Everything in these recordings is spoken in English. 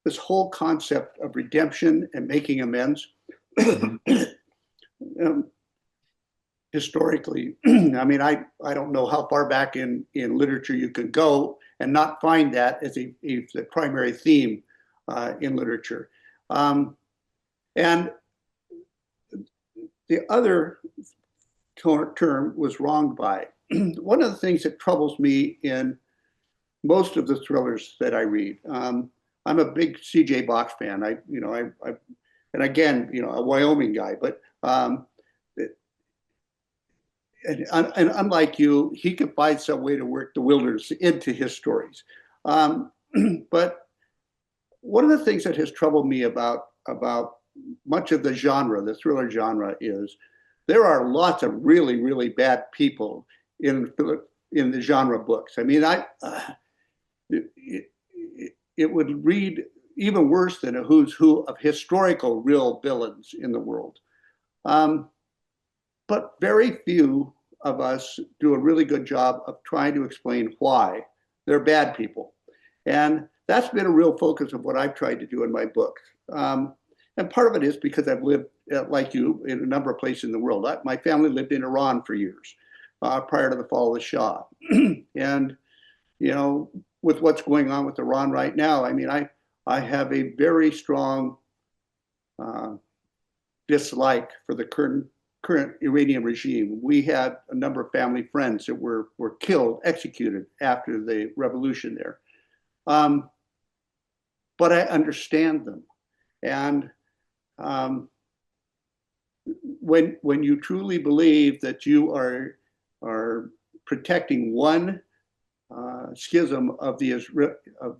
this whole concept of redemption and making amends. Mhm. um, Historically, I mean, I don't know how far back in literature you could go and not find that as a primary theme in literature. Um, and the other term was wronged by. One of the things that troubles me in most of the thrillers that I read, I'm a big C.J. Box fan. And again, a Wyoming guy, but and unlike you, he could find some way to work the wilderness into his stories. Um, but one of the things that has troubled me about much of the genre, the thriller genre, is there are lots of really, really bad people in the genre books. I mean, it, it would read even worse than a who's who of historical real villains in the world. Um, but very few of us do a really good job of trying to explain why they're bad people. And that's been a real focus of what I've tried to do in my book. And part of it is because I've lived, like you, in a number of places in the world. My family lived in Iran for years prior to the fall of the Shah. And, with what's going on with Iran right now, I mean, I have a very strong uh, dislike for the current Iranian regime. We had a number of family friends that were killed, executed after the revolution there. Um, but I understand them. And when you truly believe that you are protecting one schism of the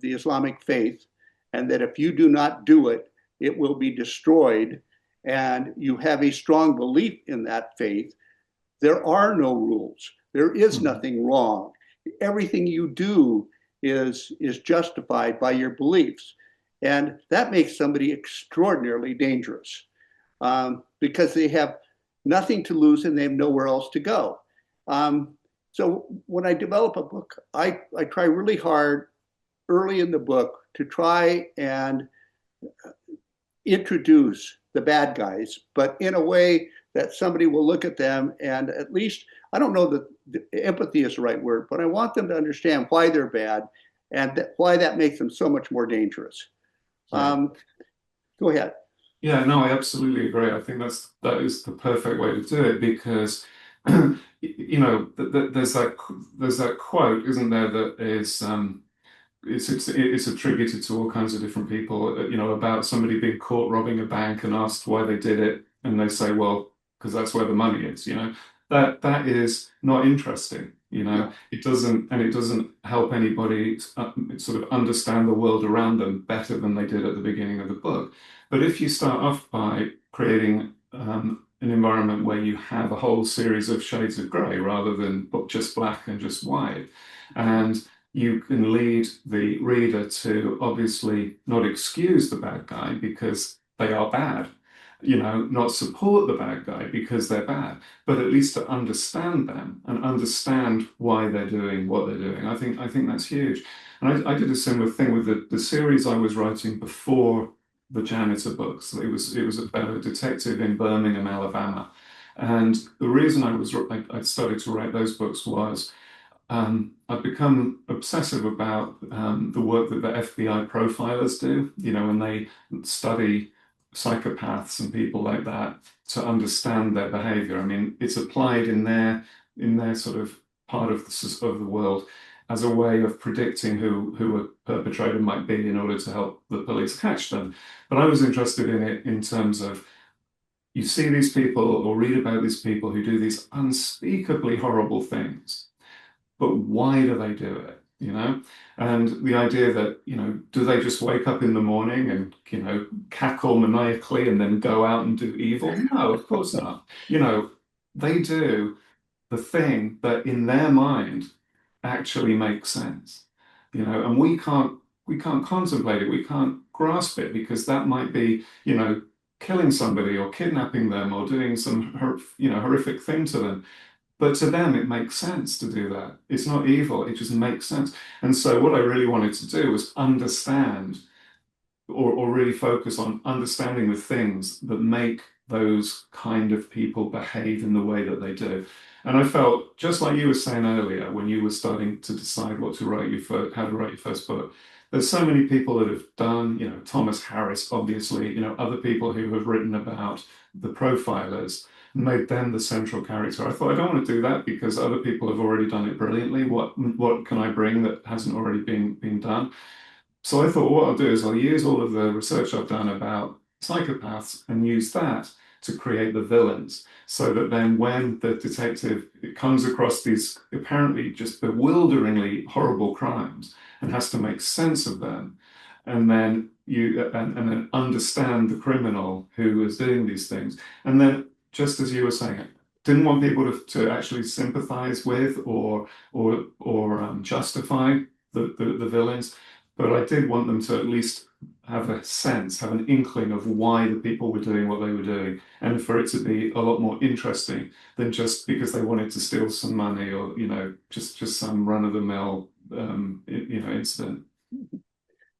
Islamic faith, and that if you do not do it, it will be destroyed, and you have a strong belief in that faith, there are no rules. There is nothing wrong. Everything you do is justified by your beliefs. And that makes somebody extraordinarily dangerous because they have nothing to lose and they have nowhere else to go. So when I develop a book, I try really hard early in the book to try and introduce the bad guys, but in a way that somebody will look at them and at least, I don't know that empathy is the right word, but I want them to understand why they're bad and why that makes them so much more dangerous. Yeah. Go ahead. Yeah, no, I absolutely agree. I think that is the perfect way to do it because there's that quote, isn't there, that is it's attributed to all kinds of different people, about somebody being caught robbing a bank and asked why they did it, and they say, well, because that's where the money is, that is not interesting, No. it doesn't help anybody sort of understand the world around them better than they did at the beginning of the book. But if you start off by creating an environment where you have a whole series of shades of grey rather than just black and just white, and you can lead the reader to obviously not excuse the bad guy because they are bad, not support the bad guy because they're bad, but at least to understand them and understand why they're doing what they're doing. I think that's huge. And I did a similar thing with the series I was writing before the janitor books. It was about a detective in Birmingham, Alabama. And the reason I started to write those books was I've become obsessive about the work that the FBI profilers do, when they study psychopaths and people like that to understand their behavior. I mean, it's applied in their sort of part of the world as a way of predicting who a perpetrator might be in order to help the police catch them. But I was interested in it in terms of you see these people or read about these people who do these unspeakably horrible things, but why do they do it? And the idea that, do they just wake up in the morning and, cackle maniacally and then go out and do evil? No, of course not. They do the thing that in their mind actually makes sense. And we can't contemplate it, we can't grasp it because that might be, killing somebody or kidnapping them or doing some horrific thing to them. But to them, it makes sense to do that. It's not evil, it just makes sense. And so, what I really wanted to do was understand or really focus on understanding the things that make those kind of people behave in the way that they do. And I felt just like you were saying earlier, when you were starting to decide what to write your first, how to write your first book, there's so many people that have done, Thomas Harris, obviously, other people who have written about the profilers, made them the central character. I thought I don't want to do that because other people have already done it brilliantly. What can I bring that hasn't already been done? So I thought what I'll do is I'll use all of the research I've done about psychopaths and use that to create the villains. So that then when the detective comes across these apparently just bewilderingly horrible crimes and has to make sense of them, and then and then understand the criminal who is doing these things. And then just as you were saying, didn't want people to actually sympathize with or justify the villains. But I did want them to at least have a sense, have an inkling of why the people were doing what they were doing, and for it to be a lot more interesting than just because they wanted to steal some money or just some run-of-the-mill incident.